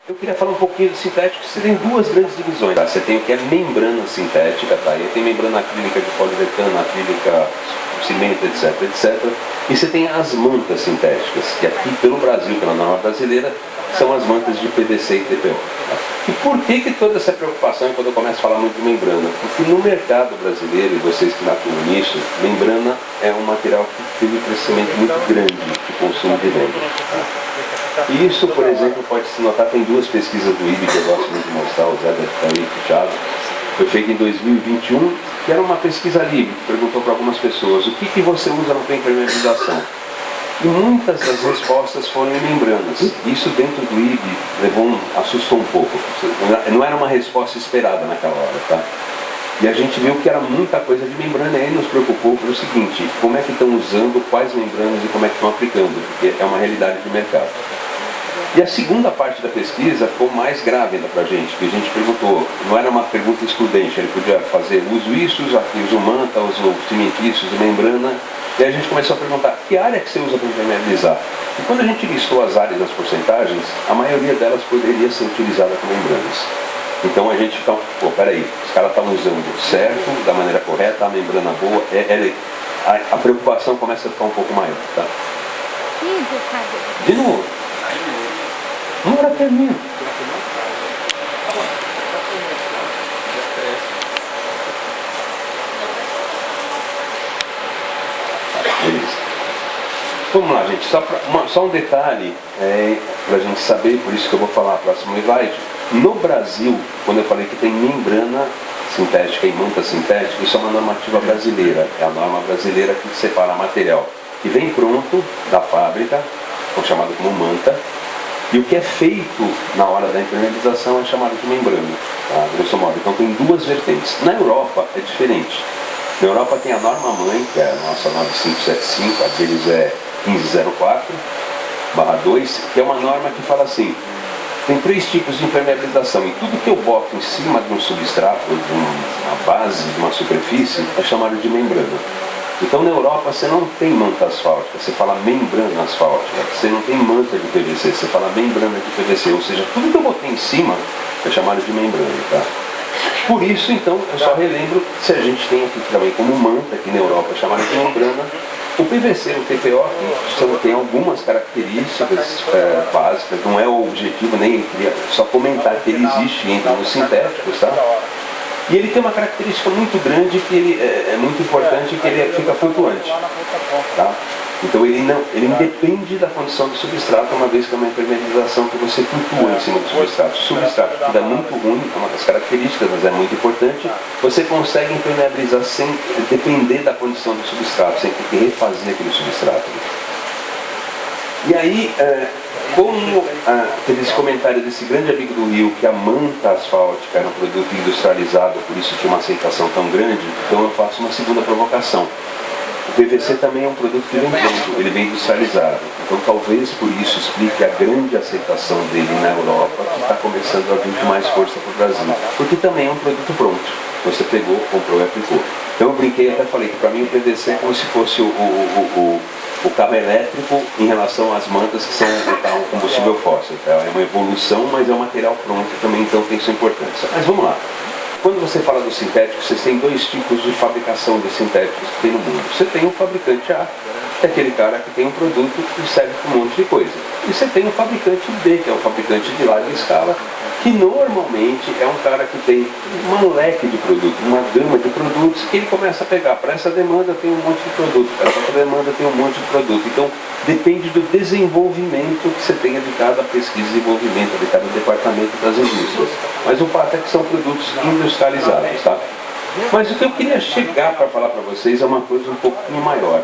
Eu queria falar um pouquinho do sintético. Você tem duas grandes divisões, tá? Você tem o que é membrana sintética, tá? E tem membrana acrílica de poliuretano, acrílica, cimento, etc, etc. E você tem as mantas sintéticas, que aqui pelo Brasil, pela norma brasileira, são as mantas de PVC e TPO. Tá? E por que toda essa preocupação quando eu começo a falar muito de membrana? Porque no mercado brasileiro, e vocês que atuam nisso, membrana é um material que teve um crescimento muito grande de consumo de venda. Tá? E isso, por exemplo, pode se notar, tem duas pesquisas do IBE que eu gosto muito de mostrar, o Zé deve estar aí, o Thiago. Foi feita em 2021, que era uma pesquisa livre, que perguntou para algumas pessoas o que você usa na impermeabilização. E muitas das respostas foram em membranas. Isso dentro do IBE assustou um pouco. Não era uma resposta esperada naquela hora, tá? E a gente viu que era muita coisa de membrana e aí nos preocupou pelo seguinte, como é que estão usando, quais membranas e como é que estão aplicando, porque é uma realidade de mercado. E a segunda parte da pesquisa ficou mais grave ainda para a gente, porque a gente perguntou, não era uma pergunta excludente, ele podia fazer uso isso, uso manta, uso cimentício, uso membrana, e aí a gente começou a perguntar, que área que você usa para impermeabilizar? E quando a gente listou as áreas das porcentagens, a maioria delas poderia ser utilizada com membranas. Então a gente fica, pô, peraí, os caras estão usando certo, da maneira correta, a membrana boa, a preocupação começa a ficar um pouco maior, tá? De novo. Uma hora termina. Beleza. Vamos lá, gente. Só um detalhe para a gente saber, por isso que eu vou falar a próxima slide. No Brasil, quando eu falei que tem membrana sintética e manta sintética, isso é uma normativa brasileira. É a norma brasileira que separa material que vem pronto da fábrica, chamado como manta, e o que é feito na hora da impermeabilização é chamado de membrana, tá? Grosso modo. Então tem duas vertentes. Na Europa é diferente. Na Europa tem a norma mãe, que é a nossa 9575, a deles é 1504/2, que é uma norma que fala assim, tem três tipos de impermeabilização e tudo que eu boto em cima de um substrato, de uma base, de uma superfície, é chamado de membrana. Então na Europa você não tem manta asfáltica, você fala membrana asfáltica, você não tem manta de PVC, você fala membrana de PVC, ou seja, tudo que eu botei em cima é chamado de membrana, tá? Por isso então, eu só relembro, se a gente tem aqui também como manta, aqui na Europa é chamado de membrana, o PVC, o TPO, tem algumas características básicas, não é o objetivo, nem eu queria só comentar que ele existe entre os sintéticos, tá? E ele tem uma característica muito grande que ele é muito importante, que ele fica flutuante, tá? Então ele independe da condição do substrato, uma vez que é uma impermeabilização que você flutua em cima do substrato. O substrato que dá muito ruim, é uma das características, mas é muito importante, você consegue impermeabilizar sem depender da condição do substrato, sem ter que refazer aquele substrato. E aí, como teve esse comentário desse grande amigo do Rio, que a manta asfáltica era um produto industrializado, por isso tinha uma aceitação tão grande, então eu faço uma segunda provocação. O PVC também é um produto que vem pronto, ele vem industrializado. Então talvez por isso explique a grande aceitação dele na Europa, que está começando a vir com mais força para o Brasil. Porque também é um produto pronto. Você pegou, comprou e aplicou. Então eu brinquei e até falei que para mim o PVC é como se fosse o carro elétrico em relação às mantas que são um combustível fóssil. Tá? É uma evolução, mas é um material pronto também, então tem sua importância. Mas vamos lá. Quando você fala do sintético, vocês têm dois tipos de fabricação de sintéticos que tem no mundo. Você tem um fabricante A, que é aquele cara que tem um produto que serve para um monte de coisa. E você tem o fabricante B, que é o fabricante de larga escala, que normalmente é um cara que tem um leque de produtos, uma gama de produtos que ele começa a pegar. Para essa demanda tem um monte de produto, para essa demanda tem um monte de produto. Então depende do desenvolvimento que você tenha de cada pesquisa e desenvolvimento, de cada departamento das indústrias. Mas o fato é que são produtos industrializados, tá? Mas o que eu queria chegar para falar para vocês é uma coisa um pouquinho maior.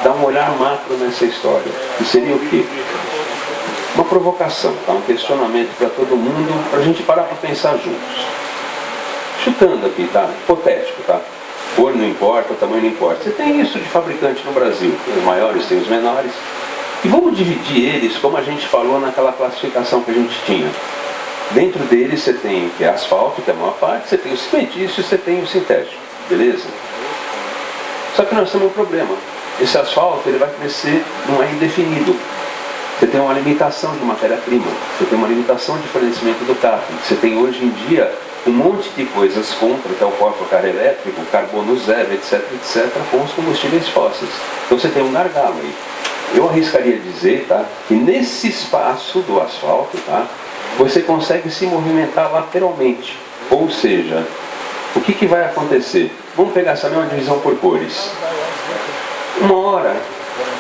Dar um olhar macro nessa história. Que seria o quê? Uma provocação, tá? Um questionamento para todo mundo, para a gente parar para pensar juntos. Chutando aqui, tá? Hipotético, tá? Cor não importa, tamanho não importa. Você tem isso de fabricante no Brasil. Tem os maiores, tem os menores. E vamos dividir eles, como a gente falou naquela classificação que a gente tinha. Dentro deles você tem o que é asfalto, que é a maior parte, você tem o cimentício e você tem o sintético. Beleza? Só que nós temos um problema. Esse asfalto ele vai crescer, não é indefinido. Você tem uma limitação de matéria-prima, você tem uma limitação de fornecimento do carro. Você tem hoje em dia um monte de coisas contra, que é o próprio carro elétrico, carbono zero, etc, etc, com os combustíveis fósseis. Então você tem um gargalo aí. Eu arriscaria dizer, tá, que nesse espaço do asfalto, tá, você consegue se movimentar lateralmente. Ou seja, o que vai acontecer? Vamos pegar essa mesma divisão por cores. Uma hora,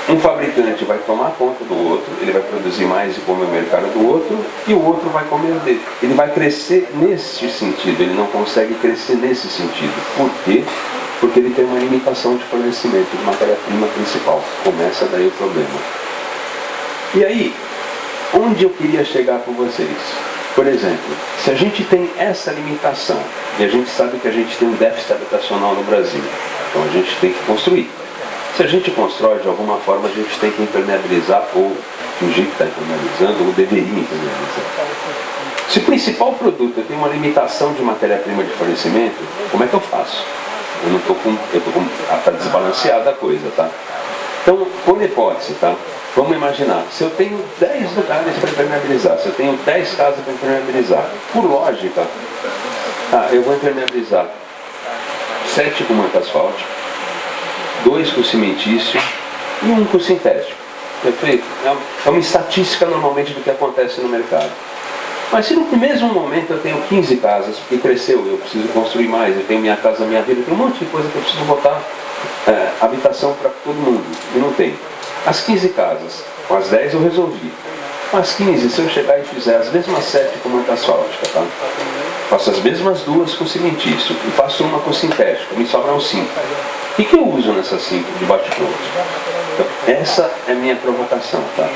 um fabricante vai tomar conta do outro, ele vai produzir mais e comer o mercado do outro, e o outro vai comer o dele. Ele vai crescer nesse sentido, ele não consegue crescer nesse sentido. Por quê? Porque ele tem uma limitação de fornecimento de matéria-prima principal. Começa daí o problema. E aí, onde eu queria chegar com vocês? Por exemplo, se a gente tem essa limitação, e a gente sabe que a gente tem um déficit habitacional no Brasil, então a gente tem que construir. Se a gente constrói, de alguma forma, a gente tem que impermeabilizar, ou fingir que está impermeabilizando, ou deveria impermeabilizar. Se o principal produto tem uma limitação de matéria-prima de fornecimento, como é que eu faço? Eu não estou com... Está desbalanceada a coisa, tá? Então, por hipótese, tá? Vamos imaginar, se eu tenho 10 lugares para impermeabilizar, se eu tenho 10 casas para impermeabilizar, por lógica, eu vou impermeabilizar 7 com manta asfáltica, 2 com cimentício e 1 com sintético. Perfeito? É uma estatística normalmente do que acontece no mercado. Mas se no mesmo momento eu tenho 15 casas, porque cresceu, eu preciso construir mais, eu tenho minha casa, minha vida, tem um monte de coisa que eu preciso botar habitação para todo mundo, e não tem. As 15 casas, com as 10 eu resolvi. Com as 15, se eu chegar e fizer as mesmas 7 com manta asfáltica, tá? Faço as mesmas 2 com cimentício e faço uma com sintético, me sobram 5. O que eu uso nessas 5 de bate-pronto? Então, essa é a minha provocação, tá?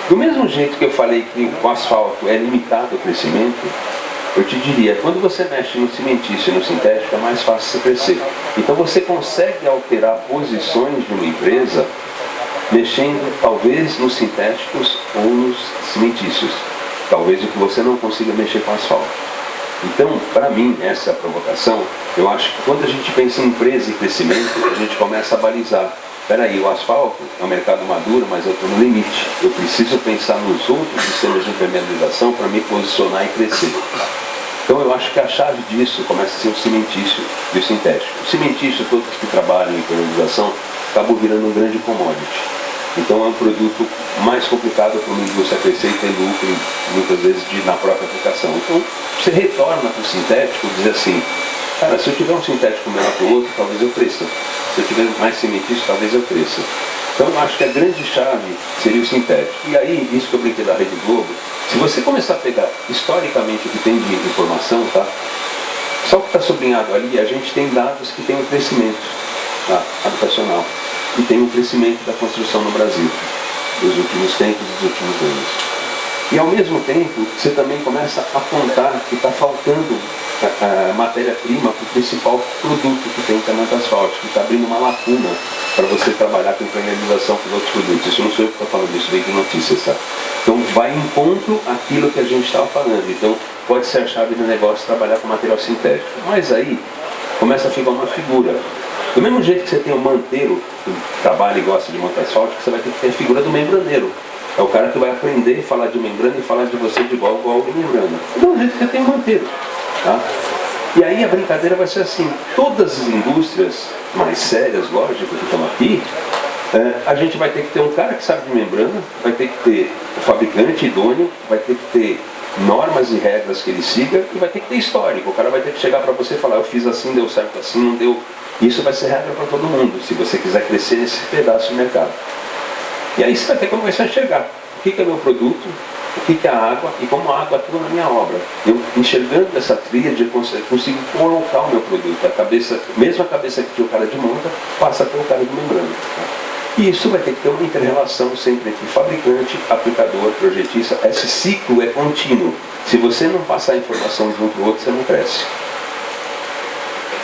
Do mesmo jeito que eu falei que o asfalto é limitado ao crescimento, eu te diria, quando você mexe no cimentício e no sintético, é mais fácil você crescer. Então você consegue alterar posições de uma empresa mexendo talvez nos sintéticos ou nos cimentícios. Talvez o que você não consiga mexer com asfalto. Então, para mim, essa é a provocação. Eu acho que quando a gente pensa em empresa e crescimento, a gente começa a balizar. Espera aí, o asfalto é um mercado maduro, mas eu estou no limite. Eu preciso pensar nos outros sistemas de impermeabilização para me posicionar e crescer. Então eu acho que a chave disso começa a ser o cimentício e o sintético. O cimentício, todos que trabalham em impermeabilização, acabam virando um grande commodity. Então é um produto mais complicado para uma indústria crescer e ter lucro, muitas vezes, na própria aplicação. Então você retorna para o sintético e diz assim, cara, se eu tiver um sintético melhor que o outro, talvez eu cresça. Se eu tiver mais cimentício, talvez eu cresça. Então eu acho que a grande chave seria o sintético. E aí, isso que eu brinquei da Rede Globo, se você começar a pegar historicamente o que tem de informação, tá? Só o que está sublinhado ali, a gente tem dados que tem um crescimento habitacional. E tem um crescimento da construção no Brasil, nos últimos tempos, nos últimos anos. E ao mesmo tempo, você também começa a apontar que está faltando matéria-prima para o principal produto que tem, que é a manta asfáltica, que está abrindo uma lacuna para você trabalhar com impermeabilização com outros produtos. Isso não sou eu que estou falando, isso veio de notícias, tá? Então vai em encontro aquilo que a gente estava falando. Então pode ser a chave do negócio trabalhar com material sintético. Mas aí começa a ficar uma figura. Do mesmo jeito que você tem o manteiro, que trabalha e gosta de manta asfáltica, você vai ter que ter a figura do membraneiro. É o cara que vai aprender a falar de membrana e falar de você de igual de membrana. Do mesmo jeito que você tem o manteiro. Tá? E aí a brincadeira vai ser assim, todas as indústrias mais sérias, lógico, que estão aqui, a gente vai ter que ter um cara que sabe de membrana, vai ter que ter o fabricante idôneo, vai ter que ter normas e regras que ele siga e vai ter que ter histórico. O cara vai ter que chegar para você e falar, eu fiz assim, deu certo assim, não deu. Isso vai ser regra para todo mundo, se você quiser crescer nesse pedaço de mercado. E aí você vai ter que começar a enxergar o que é meu produto, o que é a água e como a água atua na minha obra. Eu, enxergando essa tríade, eu consigo colocar o meu produto. A cabeça, mesmo a cabeça que tinha o cara de monta, passa pelo cara de membrana. E isso vai ter que ter uma inter-relação sempre entre fabricante, aplicador, projetista. Esse ciclo é contínuo. Se você não passar a informação de um para o outro, você não cresce.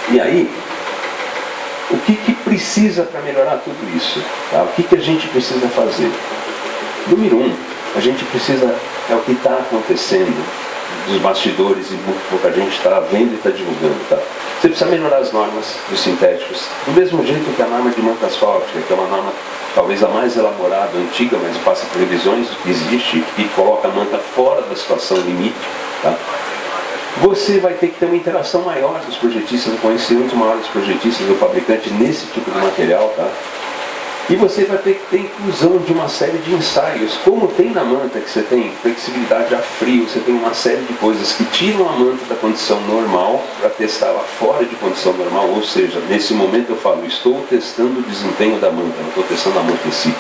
E aí, o que precisa para melhorar tudo isso? Tá? O que a gente precisa fazer? Número 1, a gente precisa, é o que está acontecendo dos bastidores e muito pouca gente está vendo e está divulgando. Tá? Você precisa melhorar as normas dos sintéticos, do mesmo jeito que a norma de manta asfáltica, que é uma norma talvez a mais elaborada, antiga, mas passa por revisões, que existe e coloca a manta fora da situação limite. Tá? Você vai ter que ter uma interação maior dos projetistas, um conhecimento maior dos projetistas do fabricante nesse tipo de material. Tá? E você vai ter que ter inclusão de uma série de ensaios, como tem na manta, que você tem flexibilidade a frio, você tem uma série de coisas que tiram a manta da condição normal para testá-la fora de condição normal, ou seja, nesse momento eu falo, estou testando o desempenho da manta, não estou testando a manta em si.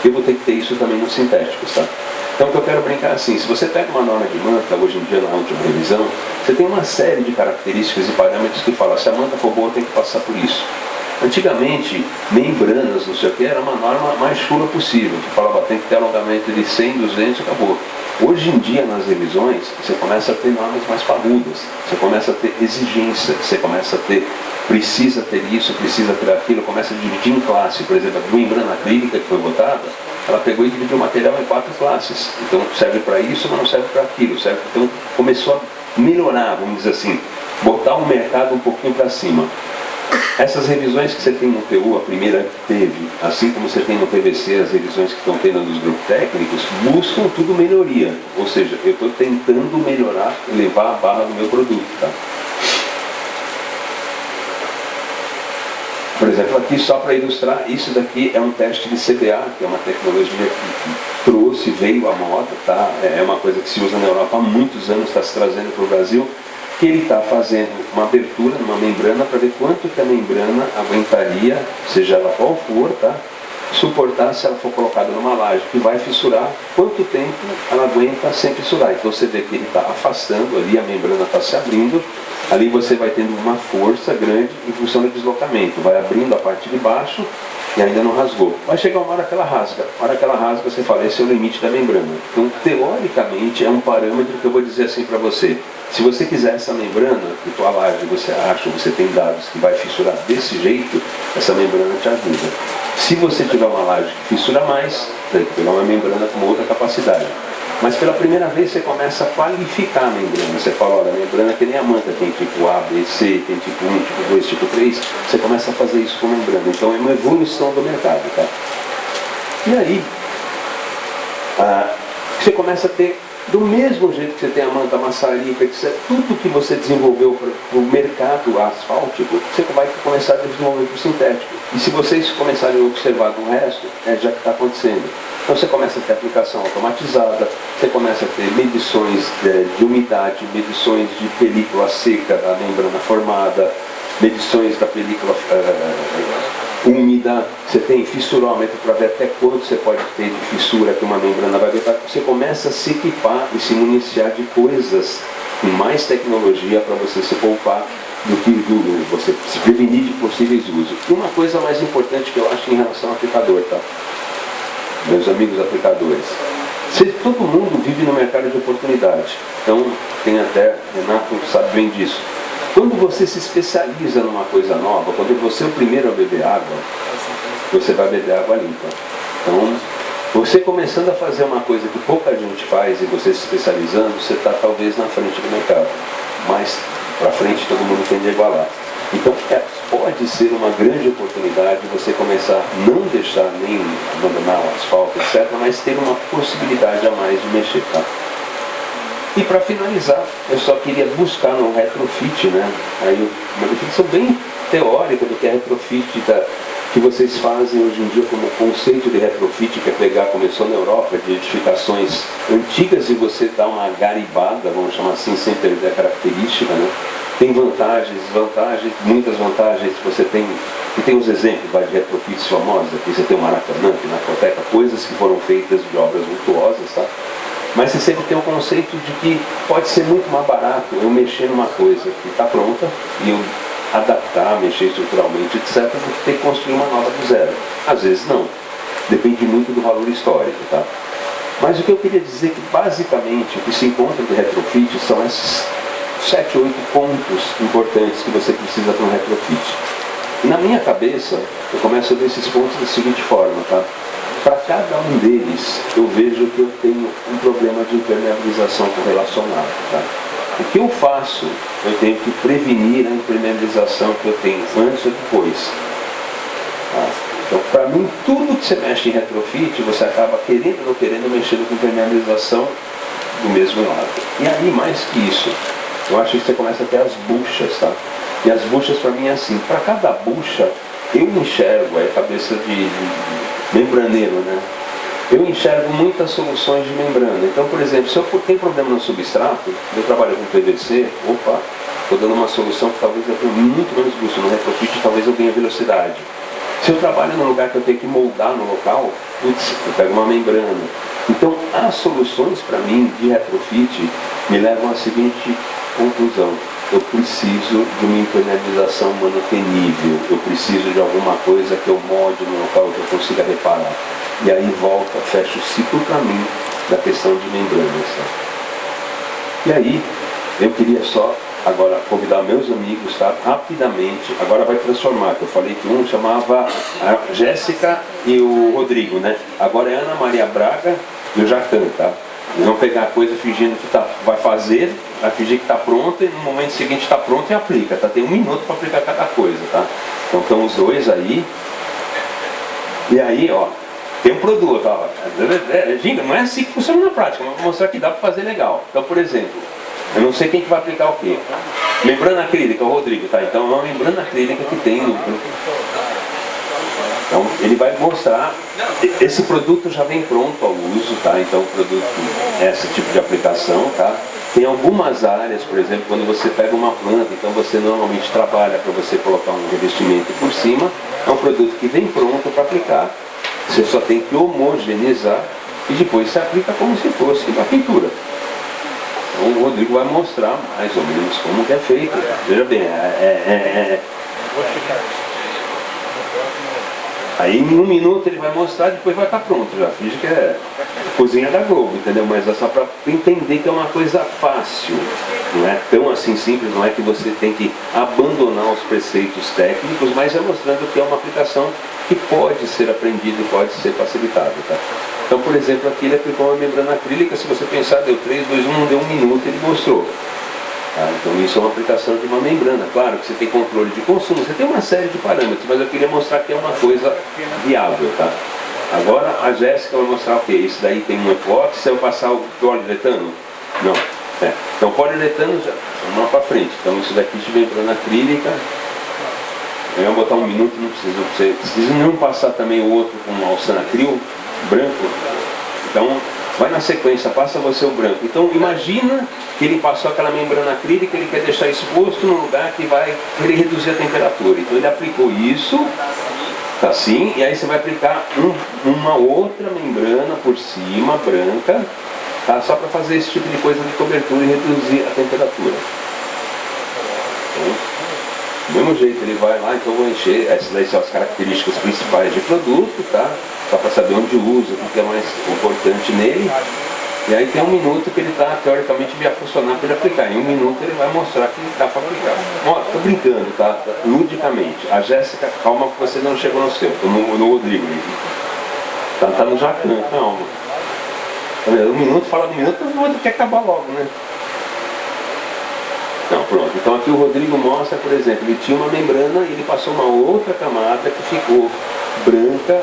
Eu vou ter que ter isso também nos sintéticos, tá? Então o que eu quero brincar assim, se você pega uma norma de manta, hoje em dia na última revisão, você tem uma série de características e parâmetros que falam, se a manta for boa tem que passar por isso. Antigamente, membranas, não sei o que, era uma norma mais chula possível, que falava tem que ter alongamento de 100, 200 e acabou. Hoje em dia, nas revisões, você começa a ter normas mais parrudas, você começa a ter exigência, você começa a ter, precisa ter isso, precisa ter aquilo, começa a dividir em classe. Por exemplo, a membrana acrílica que foi botada, ela pegou e dividiu o material em 4 classes. Então serve para isso, mas não serve para aquilo. Serve. Então começou a melhorar, vamos dizer assim, botar o mercado um pouquinho para cima. Essas revisões que você tem no PU, a primeira que teve, assim como você tem no PVC, as revisões que estão tendo nos grupos técnicos, buscam tudo melhoria. Ou seja, eu estou tentando melhorar, elevar a barra do meu produto. Tá? Por exemplo, aqui só para ilustrar, isso daqui é um teste de CBA, que é uma tecnologia que trouxe, veio à moda, tá? É uma coisa que se usa na Europa há muitos anos, está se trazendo para o Brasil, que ele está fazendo uma abertura numa membrana para ver quanto que a membrana aguentaria, seja ela qual for, tá? Suportar se ela for colocada numa laje que vai fissurar, quanto tempo ela aguenta sem fissurar. Então você vê que ele está afastando ali, a membrana está se abrindo, ali você vai tendo uma força grande em função do deslocamento, vai abrindo a parte de baixo e ainda não rasgou. Vai chegar uma hora que ela rasga, uma hora que ela rasga você fala, esse é o limite da membrana. Então teoricamente é um parâmetro que eu vou dizer assim para você, se você quiser essa membrana, que tua laje você acha, você tem dados que vai fissurar desse jeito, essa membrana te ajuda. Se você tiver uma laje que fissura mais, tem que pegar uma membrana com outra capacidade. Mas pela primeira vez você começa a qualificar a membrana. Você fala, olha, a membrana é que nem a manta, tem tipo A, B, C, tem tipo 1, tipo 2, tipo 3. Você começa a fazer isso com membrana. Então é uma evolução do mercado, tá? E aí, você começa a ter, do mesmo jeito que você tem a manta maçarica, tudo que você desenvolveu para o mercado asfáltico, você vai começar a desenvolver para o sintético. E se vocês começarem a observar do resto, é já que está acontecendo. Então você começa a ter aplicação automatizada, você começa a ter medições de umidade, medições de película seca da membrana formada, medições da película úmida, você tem fissurômetro para ver até quanto você pode ter de fissura que uma membrana vai aguentar. Você começa a se equipar e se municiar de coisas com mais tecnologia para você se poupar do que você se prevenir de possíveis usos. E uma coisa mais importante que eu acho em relação ao aplicador, tá? Meus amigos aplicadores, todo mundo vive no mercado de oportunidade. Então, tem até, Renato sabe bem disso. Quando você se especializa numa coisa nova, quando você é o primeiro a beber água, você vai beber água limpa. Então, você começando a fazer uma coisa que pouca gente faz e você se especializando, você está talvez na frente do mercado. Mas para frente todo mundo tende a igualar. Então pode ser uma grande oportunidade você começar a não deixar nem abandonar o asfalto, etc., mas ter uma possibilidade a mais de mexer, tá? E para finalizar, eu só queria buscar no retrofit, né? Aí uma definição bem teórica do que é retrofit, que vocês fazem hoje em dia como conceito de retrofit, que é pegar, começou na Europa, de edificações antigas e você dá uma garibada, vamos chamar assim, sem perder a característica, né? Tem vantagens, muitas vantagens, você tem, e tem os exemplos de retrofits famosos, aqui você tem o Maracanã, Pinacoteca, coisas que foram feitas de obras virtuosas, tá? Mas você sempre tem o conceito de que pode ser muito mais barato eu mexer numa coisa que está pronta e eu adaptar, mexer estruturalmente, etc., do que ter que construir uma nova do zero. Às vezes não. Depende muito do valor histórico, tá? Mas o que eu queria dizer é que basicamente o que se encontra do retrofit são esses 7, 8 pontos importantes que você precisa para um retrofit. E na minha cabeça, eu começo a ver esses pontos da seguinte forma, tá? Para cada um deles, eu vejo que eu tenho um problema de impermeabilização correlacionado, tá? O que eu faço? Eu tenho que prevenir a impermeabilização que eu tenho antes ou depois. Tá? Então, para mim, tudo que você mexe em retrofit, você acaba querendo ou não querendo mexer com impermeabilização do mesmo lado. E aí, mais que isso, eu acho que você começa a ter as buchas, tá? E as buchas, para mim, é assim, para cada bucha, eu enxergo, é cabeça de membraneiro, né? Eu enxergo muitas soluções de membrana. Então, por exemplo, se eu tenho problema no substrato, eu trabalho com PVC, opa, estou dando uma solução que talvez eu tenha muito menos bucha. No retrofit, talvez eu ganhe velocidade. Se eu trabalho num lugar que eu tenho que moldar no local, putz, eu pego uma membrana. Então, as soluções para mim de retrofit me levam à seguinte conclusão: eu preciso de uma impermeabilização manutenível, eu preciso de alguma coisa que eu molde no local que eu consiga reparar. E aí volta, fecha o ciclo para mim da questão de membranas. E aí, eu queria só agora convidar meus amigos, tá? Rapidamente, agora vai transformar, que eu falei que um chamava a Jéssica e o Rodrigo, né? Agora é Ana Maria Braga e o Jacan, tá? Eles vão pegar a coisa fingindo que vai fazer, vai fingir que está pronta e no momento seguinte está pronto e aplica, tá? Tem 1 minuto para aplicar cada coisa, tá? Então estão os dois aí. E aí, ó, tem um produto, ó. Não é assim que funciona na prática, mas vou mostrar que dá para fazer legal. Então, por exemplo, eu não sei quem que vai aplicar o quê. Membrana acrílica, o Rodrigo, tá? Então é uma membrana acrílica que tem no... Então ele vai mostrar, esse produto já vem pronto ao uso, tá? Então o produto, esse tipo de aplicação, tá? Tem algumas áreas, por exemplo, quando você pega uma planta, então você normalmente trabalha para você colocar um revestimento por cima, é um produto que vem pronto para aplicar, você só tem que homogeneizar e depois você aplica como se fosse uma pintura. Então o Rodrigo vai mostrar mais ou menos como que é feito. Veja bem, aí em 1 minuto ele vai mostrar, depois vai estar pronto. Já fiz que é cozinha da Globo, entendeu? Mas é só para entender que é uma coisa fácil. Não é tão assim simples, não é que você tem que abandonar os preceitos técnicos, mas é mostrando que é uma aplicação que pode ser aprendida e pode ser facilitada. Tá? Então, por exemplo, aqui ele aplicou uma membrana acrílica, se você pensar, deu 3, 2, 1, não deu 1 minuto, ele mostrou. Tá? Então isso é uma aplicação de uma membrana. Claro que você tem controle de consumo, você tem uma série de parâmetros, mas eu queria mostrar que é uma coisa viável. Tá? Agora a Jéssica vai mostrar o que? Isso daí tem um epóxi, se eu passar o poliuretano? Não. Então poliuretano, já, vamos lá para frente. Então isso daqui de membrana acrílica, eu vou botar 1 minuto, não precisa não passar também o outro com alçanacril branco. Então vai na sequência, passa você o branco. Então imagina que ele passou aquela membrana acrílica, ele quer deixar exposto num lugar que vai querer reduzir a temperatura. Então ele aplicou isso, tá assim, e aí você vai aplicar uma outra membrana por cima, branca, tá? Só para fazer esse tipo de coisa de cobertura e reduzir a temperatura. Então, do mesmo jeito ele vai lá, então eu vou encher, essas daí são as características principais de produto, tá? Só para saber onde usa, o que é mais importante nele. E aí tem 1 minuto que ele está, teoricamente, via funcionar para ele aplicar. Em 1 minuto ele vai mostrar que dá para aplicar. Ó, tô brincando, tá? Ludicamente. A Jéssica, calma que você não chegou no seu, no Rodrigo. Tá no Jacan, calma. 1 minuto, fala 1 minuto, o outro quer acabar logo, né? Não, pronto. Então aqui o Rodrigo mostra, por exemplo, ele tinha uma membrana e ele passou uma outra camada que ficou branca,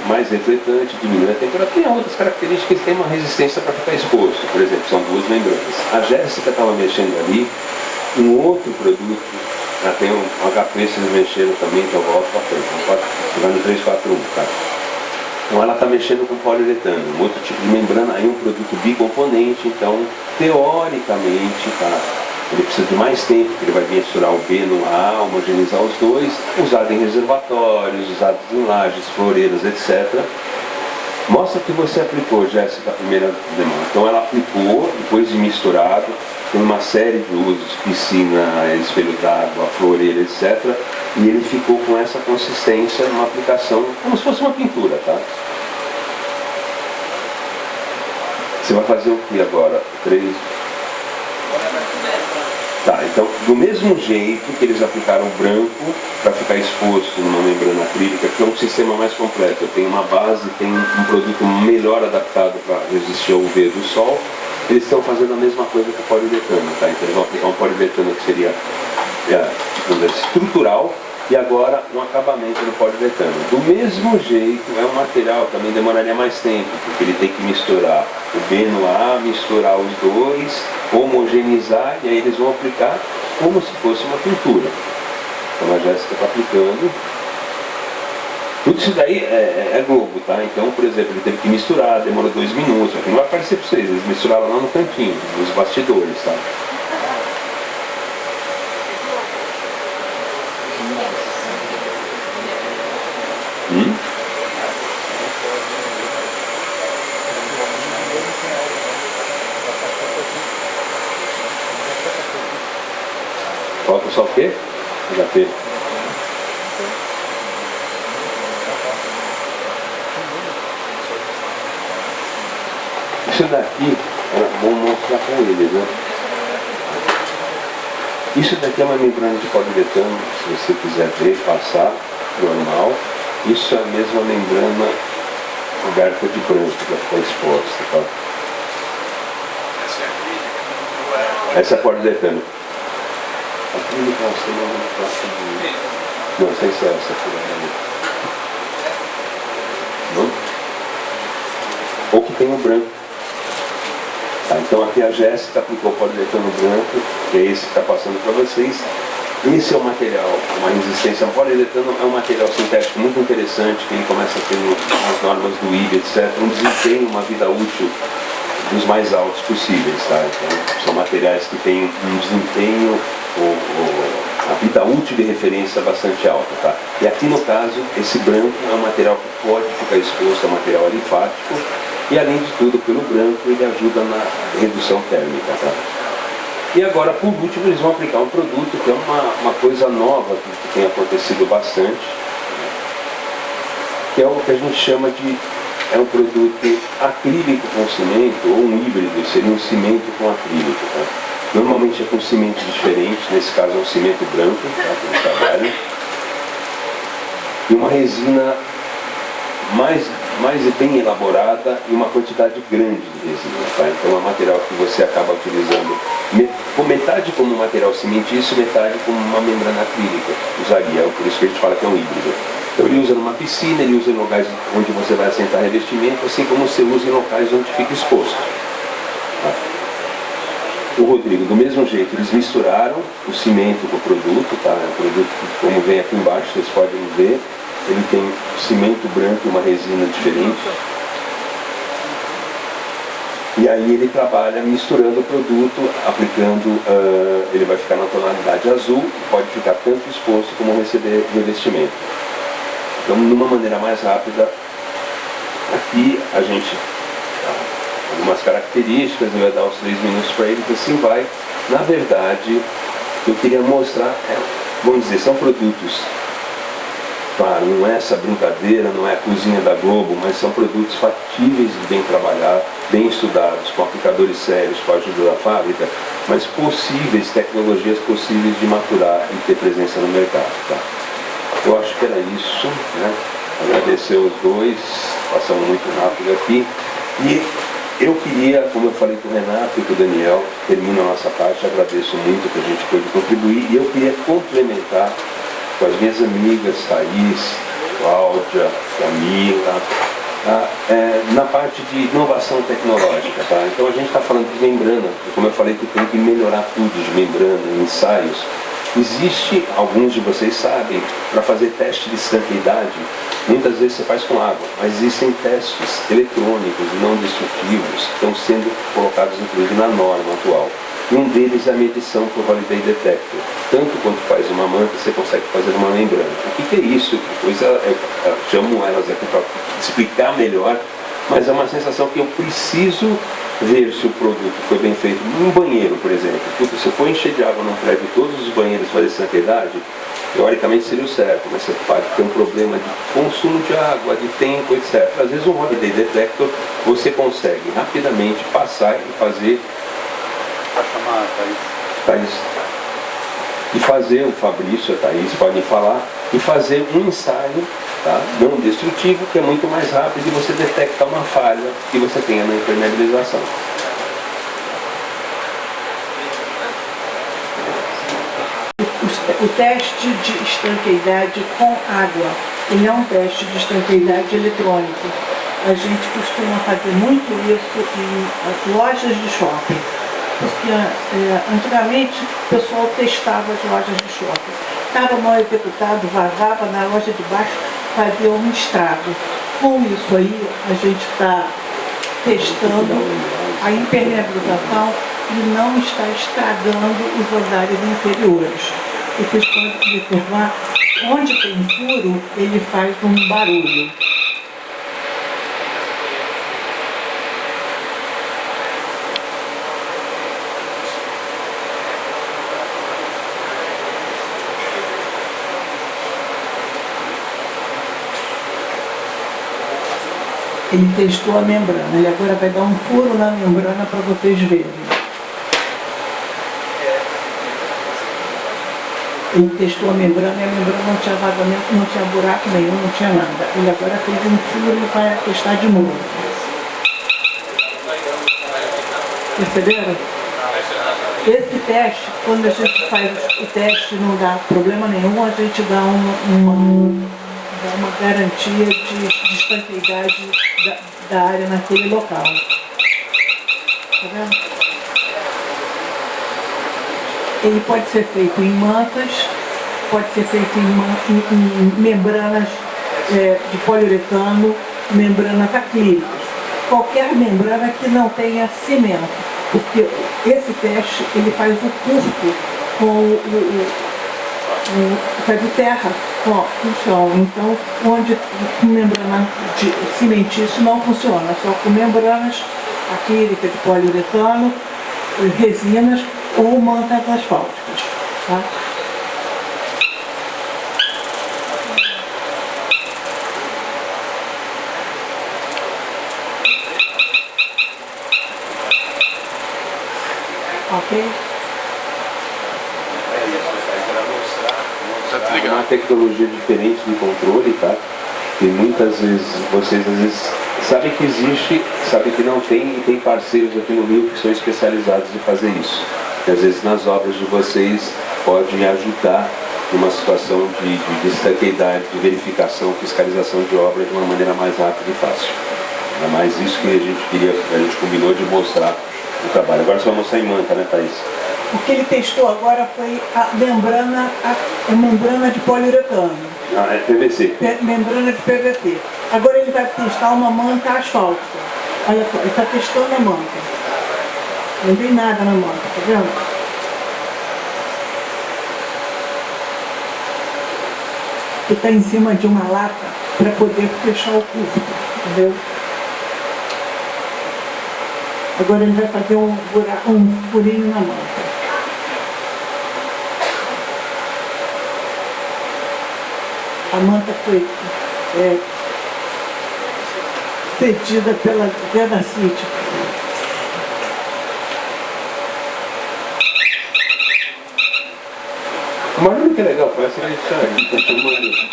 mais refletante, diminui a temperatura. Tem outras características que têm uma resistência para ficar exposto. Por exemplo, são 2 membranas. A Jéssica estava mexendo ali, um outro produto, tem um HP, vocês mexeram também, que eu volto para frente. Vai no 341, tá? Então ela está mexendo com poliuretano, um outro tipo de membrana, aí um produto bicomponente, então teoricamente, tá? Ele precisa de mais tempo, porque ele vai misturar o B no A, homogeneizar os dois, usado em reservatórios, usado em lajes, floreiras, etc. Mostra que você aplicou, Jéssica, a primeira demanda. Então ela aplicou, depois de misturado, tem uma série de usos, piscina, espelho d'água, floreira, etc. E ele ficou com essa consistência numa aplicação, como se fosse uma pintura, tá? Você vai fazer o que agora? 3... Tá, então do mesmo jeito que eles aplicaram branco para ficar exposto numa membrana acrílica, que é um sistema mais completo. Eu tenho uma base, tem um produto melhor adaptado para resistir ao UV do sol, eles estão fazendo a mesma coisa que o poliuretano, tá? Então eles vão aplicar um poliuretano que seria estrutural, e agora um acabamento no poliuretano. Do mesmo jeito, é um material, também demoraria mais tempo, porque ele tem que misturar o B no A, misturar os dois, homogeneizar, e aí eles vão aplicar como se fosse uma pintura. Então a Jéssica está aplicando. Tudo isso daí é Globo, tá? Então, por exemplo, ele teve que misturar, demorou 2 minutos, aqui não vai aparecer para vocês, eles misturaram lá no cantinho, nos bastidores, tá? Falta só o quê? HP. Isso daqui, vou mostrar para eles, né? Isso daqui é uma membrana de poliuretano, se você quiser ver, passar, normal. Isso é a mesma membrana coberta de branco para ficar exposta, tá? Essa é poliuretano. Aqui no calção não sei se é essa aqui. Não? Ou que tem o branco. Tá, então aqui a Jéssica aplicou o poliuretano branco, que é esse que está passando para vocês. Esse é o material, uma resistência. O poliuretano é um material sintético muito interessante, que ele começa a ter as normas do IBE, etc. Um desempenho, uma vida útil dos mais altos possíveis. Tá? Então, são materiais que têm um desempenho, a vida útil de referência bastante alta. Tá? E aqui no caso, esse branco é um material que pode ficar exposto a material alifático, e além de tudo, pelo branco, ele ajuda na redução térmica. Tá? E agora, por último, eles vão aplicar um produto que é uma coisa nova que tem acontecido bastante, que é o que a gente chama de um produto acrílico com cimento, ou um híbrido, seria um cimento com acrílico. Tá? Normalmente é com cimento diferente, nesse caso é um cimento branco, tá, que eles trabalham, e uma resina mais bem elaborada e uma quantidade grande de resina. Tá? Então é um material que você acaba utilizando metade como um material cimentício, metade como uma membrana acrílica. Usaria, por isso que a gente fala que é um híbrido. Então ele usa numa piscina, ele usa em locais onde você vai assentar revestimento, assim como você usa em locais onde fica exposto. Tá? O Rodrigo, do mesmo jeito, eles misturaram o cimento com o produto, tá? O produto, como vem aqui embaixo, vocês podem ver, ele tem cimento branco e uma resina diferente. E aí ele trabalha misturando o produto, aplicando, ele vai ficar na tonalidade azul, pode ficar tanto exposto como receber revestimento. Então, de uma maneira mais rápida, aqui a gente algumas características, eu ia dar os 3 minutos para eles, assim vai. Na verdade, eu queria mostrar, vamos dizer, são produtos, claro, não é essa brincadeira, não é a cozinha da Globo, mas são produtos factíveis de bem trabalhar, bem estudados, com aplicadores sérios, com a ajuda da fábrica, mas possíveis, tecnologias possíveis de maturar e ter presença no mercado. Tá? Eu acho que era isso, né? Agradecer os dois, passamos muito rápido aqui. E eu queria, como eu falei com o Renato e com o Daniel, termino a nossa parte, agradeço muito que a gente pôde contribuir, e eu queria complementar com as minhas amigas, Thaís, Cláudia, Camila, na parte de inovação tecnológica. Tá? Então a gente está falando de membrana, como eu falei que tem que melhorar tudo de membrana, ensaios. Existe, alguns de vocês sabem, para fazer teste de estanqueidade, muitas vezes você faz com água, mas existem testes eletrônicos e não destrutivos que estão sendo colocados inclusive na norma atual. E um deles é a medição por Validate Detector. Tanto quanto faz uma manta, você consegue fazer uma membrana. O que é isso? Depois eu chamo elas aqui para explicar melhor, mas é uma sensação que eu preciso ver se o produto foi bem feito. Num banheiro, por exemplo, se for encher de água num prédio, todos os banheiros fazer estanqueidade, teoricamente seria o certo, mas você pode ter um problema de consumo de água, de tempo, etc. Às vezes um Holiday Detector você consegue rapidamente passar e fazer. Para chamar a Thaís. E fazer, o Fabrício e a Thaís podem falar, e fazer um ensaio, tá? Não destrutivo, que é muito mais rápido, e você detectar uma falha que você tenha na impermeabilização. o teste de estanqueidade com água. Ele é um teste de estanqueidade eletrônico. A gente costuma fazer muito isso em lojas de shopping. Porque antigamente o pessoal testava as lojas de shopping. Estava mal executado, vazava na loja de baixo, fazia um estrago. Com isso aí, a gente está testando a impermeabilização e não está estragando os andares inferiores. Vocês podem observar, onde tem furo, ele faz um barulho. Ele testou a membrana, ele agora vai dar um furo na membrana para vocês verem. Ele testou a membrana e a membrana não tinha vazamento, não tinha buraco nenhum, não tinha nada. Ele agora fez um furo e vai testar de novo. Perceberam? Esse teste, quando a gente faz o teste e não dá problema nenhum, a gente dá uma garantia de estanqueidade da área naquele local. Tá vendo? Ele pode ser feito em mantas, pode ser feito em membranas de poliuretano, membranas acrílicas. Qualquer membrana que não tenha cimento, porque esse teste ele faz o curto com faz o terra com o chão. Então, onde membrana de cimentício não funciona, só com membranas acrílicas de poliuretano, resinas ou mantas asfálticas. Tá? Ok? É uma tecnologia diferente de controle, tá? E muitas vezes, vocês às vezes sabem que existe, sabem que não tem, e tem parceiros aqui no Rio que são especializados em fazer isso. E às vezes nas obras de vocês podem ajudar numa situação de estanqueidade, de verificação, fiscalização de obra de uma maneira mais rápida e fácil. É mais isso que a gente combinou de mostrar o trabalho. Agora você vai mostrar em manta, né, Thaís? O que ele testou agora foi a membrana de poliuretano. Ah, é PVC. Membrana de PVC. Agora ele vai testar uma manta asfáltica. Olha só, ele está testando a manta. Não tem nada na manta, tá vendo? Que está em cima de uma lata para poder fechar o curto, entendeu? Agora ele vai fazer um furinho na manta. A manta foi cedida pela Vedacity. O barulho que é legal, parece que a gente está chamando.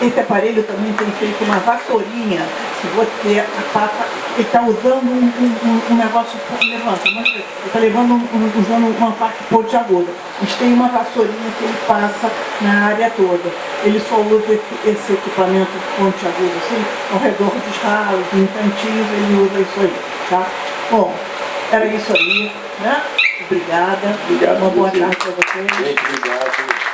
Esse aparelho também tem feito uma vassourinha, que você passa, ele está usando um negócio que levanta, mas ele está usando uma parte pontiaguda. Mas tem uma vassourinha que ele passa na área toda. Ele só usa esse equipamento pontiagudo assim, ao redor dos ralos, em cantinhos, ele usa isso aí, tá? Bom, era isso aí, né? Obrigada. Obrigado. Uma boa tarde para vocês. Gente, obrigado.